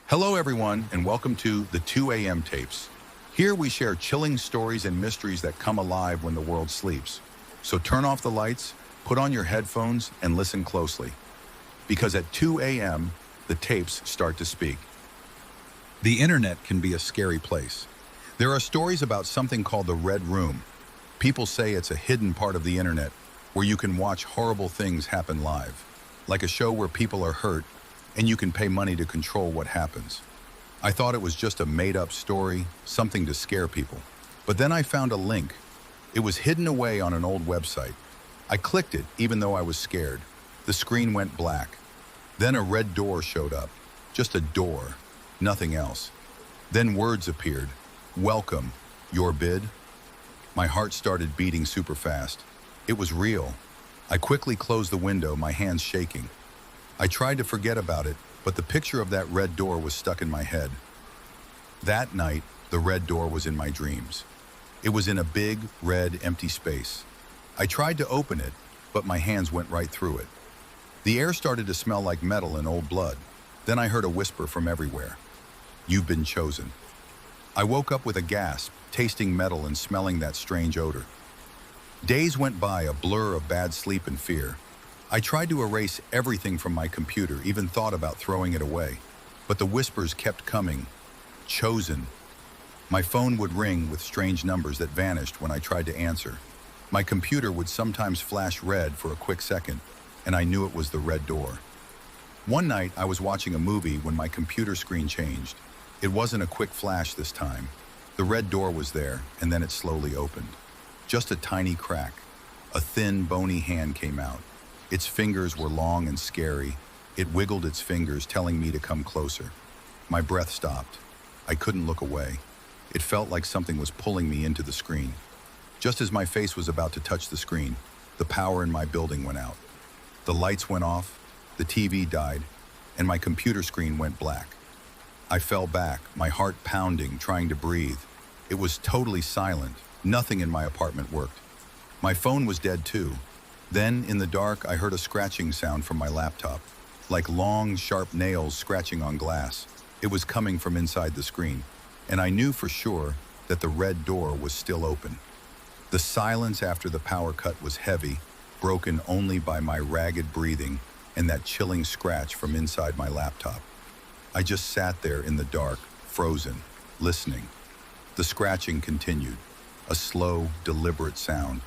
Hello, everyone, and welcome to the 2 a.m. tapes. Here we share chilling stories and mysteries that come alive when the world sleeps. So turn off the lights, put on your headphones, and listen closely. Because at 2 a.m., the tapes start to speak. The internet can be a scary place. There are stories about something called the Red Room. People say it's a hidden part of the internet where you can watch horrible things happen live, like a show where people are hurt and you can pay money to control what happens. I thought it was just a made-up story, something to scare people. But then I found a link. It was hidden away on an old website. I clicked it even though I was scared. The screen went black. Then a red door showed up. Just a door, nothing else. Then words appeared. Welcome, your bid? My heart started beating super fast. It was real. I quickly closed the window, my hands shaking. I tried to forget about it, but the picture of that red door was stuck in my head. That night, the red door was in my dreams. It was in a big, red, empty space. I tried to open it, but my hands went right through it. The air started to smell like metal and old blood. Then I heard a whisper from everywhere. You've been chosen. I woke up with a gasp, tasting metal and smelling that strange odor. Days went by, a blur of bad sleep and fear. I tried to erase everything from my computer, even thought about throwing it away. But the whispers kept coming. Chosen. My phone would ring with strange numbers that vanished when I tried to answer. My computer would sometimes flash red for a quick second, and I knew it was the red door. One night, I was watching a movie when my computer screen changed. It wasn't a quick flash this time. The red door was there, and then it slowly opened. Just a tiny crack. A thin, bony hand came out. Its fingers were long and scary. It wiggled its fingers, telling me to come closer. My breath stopped. I couldn't look away. It felt like something was pulling me into the screen. Just as my face was about to touch the screen, the power in my building went out. The lights went off, the TV died, and my computer screen went black. I fell back, my heart pounding, trying to breathe. It was totally silent. Nothing in my apartment worked. My phone was dead too. Then, in the dark, I heard a scratching sound from my laptop, like long, sharp nails scratching on glass. It was coming from inside the screen, and I knew for sure that the red door was still open. The silence after the power cut was heavy, broken only by my ragged breathing and that chilling scratch from inside my laptop. I just sat there in the dark, frozen, listening. The scratching continued, a slow, deliberate sound,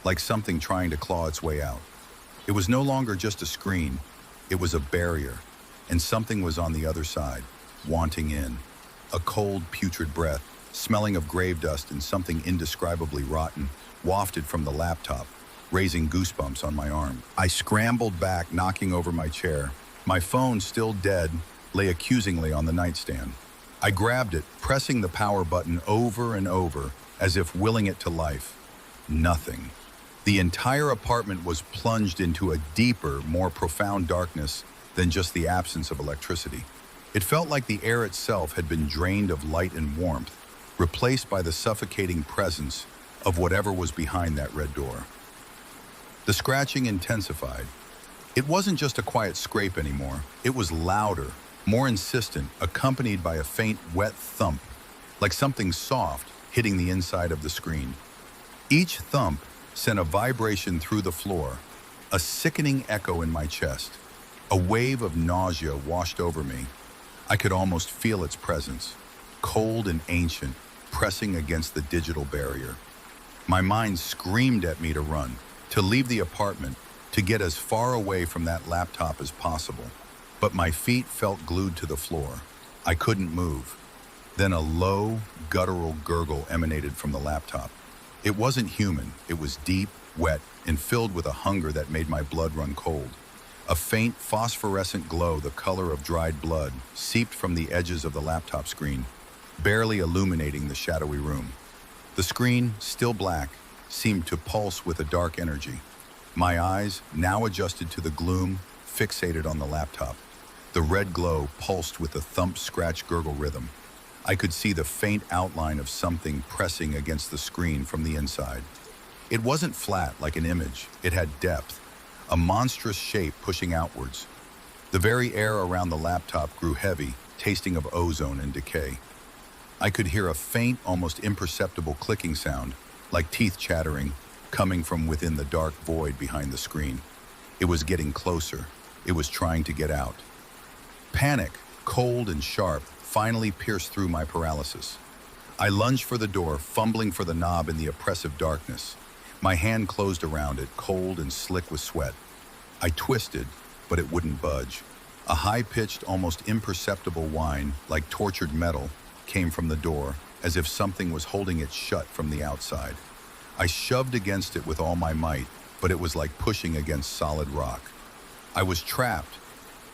like something trying to claw its way out. It was no longer just a screen, it was a barrier, and something was on the other side, wanting in. A cold, putrid breath, smelling of grave dust and something indescribably rotten, wafted from the laptop, raising goosebumps on my arm. I scrambled back, knocking over my chair. My phone, still dead, lay accusingly on the nightstand. I grabbed it, pressing the power button over and over, as if willing it to life. Nothing. The entire apartment was plunged into a deeper, more profound darkness than just the absence of electricity. It felt like the air itself had been drained of light and warmth, replaced by the suffocating presence of whatever was behind that red door. The scratching intensified. It wasn't just a quiet scrape anymore. It was louder, more insistent, accompanied by a faint, wet thump, like something soft hitting the inside of the screen. Each thump sent a vibration through the floor, a sickening echo in my chest. A wave of nausea washed over me. I could almost feel its presence, cold and ancient, pressing against the digital barrier. My mind screamed at me to run, to leave the apartment, to get as far away from that laptop as possible. But my feet felt glued to the floor. I couldn't move. Then a low, guttural gurgle emanated from the laptop. It wasn't human. It was deep, wet, and filled with a hunger that made my blood run cold. A faint phosphorescent glow, the color of dried blood, seeped from the edges of the laptop screen, barely illuminating the shadowy room. The screen, still black, seemed to pulse with a dark energy. My eyes, now adjusted to the gloom, fixated on the laptop. The red glow pulsed with a thump, scratch, gurgle rhythm. I could see the faint outline of something pressing against the screen from the inside. It wasn't flat like an image, it had depth, a monstrous shape pushing outwards. The very air around the laptop grew heavy, tasting of ozone and decay. I could hear a faint, almost imperceptible clicking sound, like teeth chattering, coming from within the dark void behind the screen. It was getting closer. It was trying to get out. Panic, cold and sharp, finally pierced through my paralysis. I lunged for the door, fumbling for the knob in the oppressive darkness. My hand closed around it, cold and slick with sweat. I twisted, but it wouldn't budge. A high-pitched, almost imperceptible whine, like tortured metal, came from the door, as if something was holding it shut from the outside. I shoved against it with all my might, but it was like pushing against solid rock. I was trapped.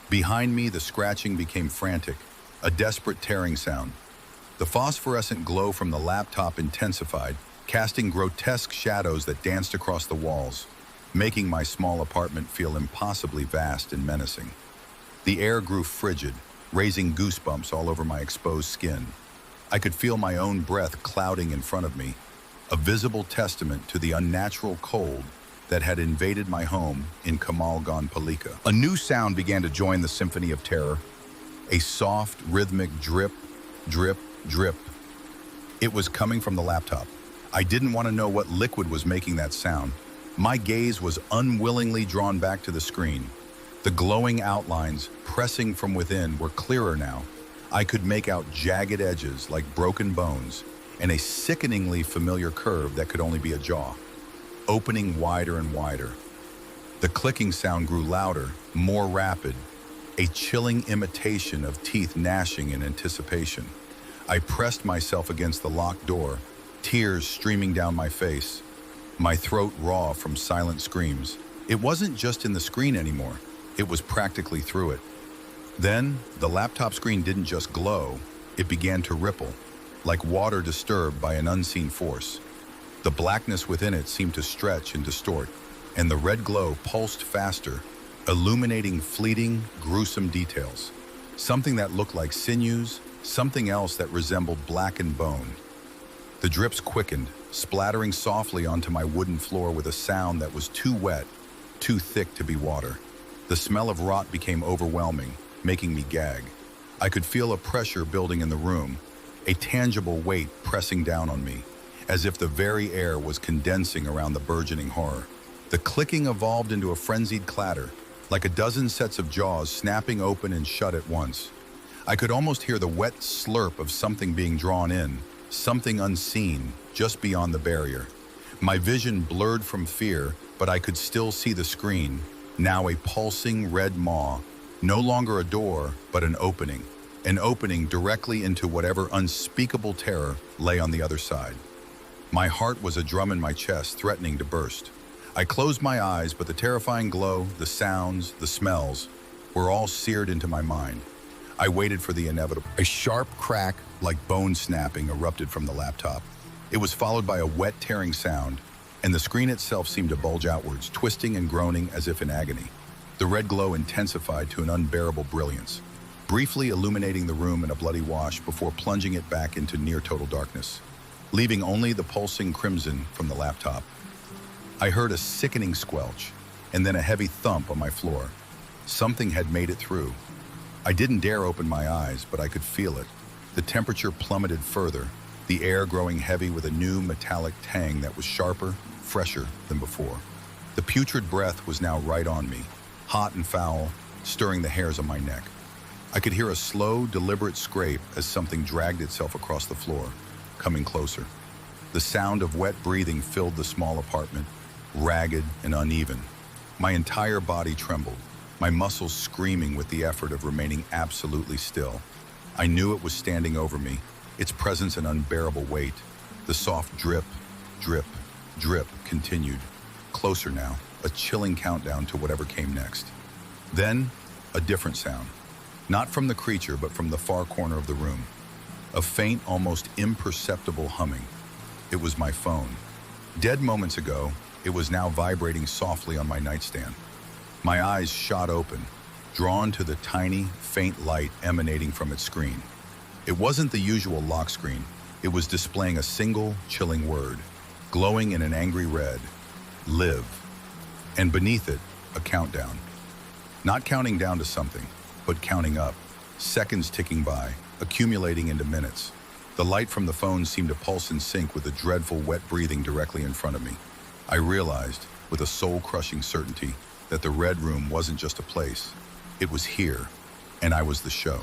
Behind me, the scratching became frantic, a desperate tearing sound. The phosphorescent glow from the laptop intensified, casting grotesque shadows that danced across the walls, making my small apartment feel impossibly vast and menacing. The air grew frigid, raising goosebumps all over my exposed skin. I could feel my own breath clouding in front of me, a visible testament to the unnatural cold that had invaded my home in Kamal Gan Palika. A new sound began to join the symphony of terror, a soft, rhythmic drip, drip, drip. It was coming from the laptop. I didn't want to know what liquid was making that sound. My gaze was unwillingly drawn back to the screen. The glowing outlines, pressing from within, were clearer now. I could make out jagged edges like broken bones, and a sickeningly familiar curve that could only be a jaw, opening wider and wider. The clicking sound grew louder, more rapid, a chilling imitation of teeth gnashing in anticipation. I pressed myself against the locked door, tears streaming down my face, my throat raw from silent screams. It wasn't just in the screen anymore, it was practically through it. Then, the laptop screen didn't just glow, it began to ripple, like water disturbed by an unseen force. The blackness within it seemed to stretch and distort, and the red glow pulsed faster, illuminating fleeting, gruesome details. Something that looked like sinews, something else that resembled blackened bone. The drips quickened, splattering softly onto my wooden floor with a sound that was too wet, too thick to be water. The smell of rot became overwhelming, making me gag. I could feel a pressure building in the room, a tangible weight pressing down on me, as if the very air was condensing around the burgeoning horror. The clicking evolved into a frenzied clatter, like a dozen sets of jaws snapping open and shut at once. I could almost hear the wet slurp of something being drawn in, something unseen, just beyond the barrier. My vision blurred from fear, but I could still see the screen, now a pulsing red maw, no longer a door, but an opening directly into whatever unspeakable terror lay on the other side. My heart was a drum in my chest, threatening to burst. I closed my eyes, but the terrifying glow, the sounds, the smells, were all seared into my mind. I waited for the inevitable. A sharp crack, like bone snapping, erupted from the laptop. It was followed by a wet, tearing sound, and the screen itself seemed to bulge outwards, twisting and groaning as if in agony. The red glow intensified to an unbearable brilliance, briefly illuminating the room in a bloody wash before plunging it back into near-total darkness, leaving only the pulsing crimson from the laptop. I heard a sickening squelch, and then a heavy thump on my floor. Something had made it through. I didn't dare open my eyes, but I could feel it. The temperature plummeted further, the air growing heavy with a new metallic tang that was sharper, fresher than before. The putrid breath was now right on me, hot and foul, stirring the hairs on my neck. I could hear a slow, deliberate scrape as something dragged itself across the floor, coming closer. The sound of wet breathing filled the small apartment, ragged and uneven. My entire body trembled, my muscles screaming with the effort of remaining absolutely still. I knew it was standing over me, its presence an unbearable weight. The soft drip, drip, drip continued. Closer now, a chilling countdown to whatever came next. Then, a different sound. Not from the creature, but from the far corner of the room. A faint, almost imperceptible humming. It was my phone. Dead moments ago, it was now vibrating softly on my nightstand. My eyes shot open, drawn to the tiny, faint light emanating from its screen. It wasn't the usual lock screen. It was displaying a single, chilling word, glowing in an angry red: live. And beneath it, a countdown. Not counting down to something, but counting up, seconds ticking by, accumulating into minutes. The light from the phone seemed to pulse in sync with the dreadful wet breathing directly in front of me. I realized, with a soul-crushing certainty, that the Red Room wasn't just a place. It was here, and I was the show.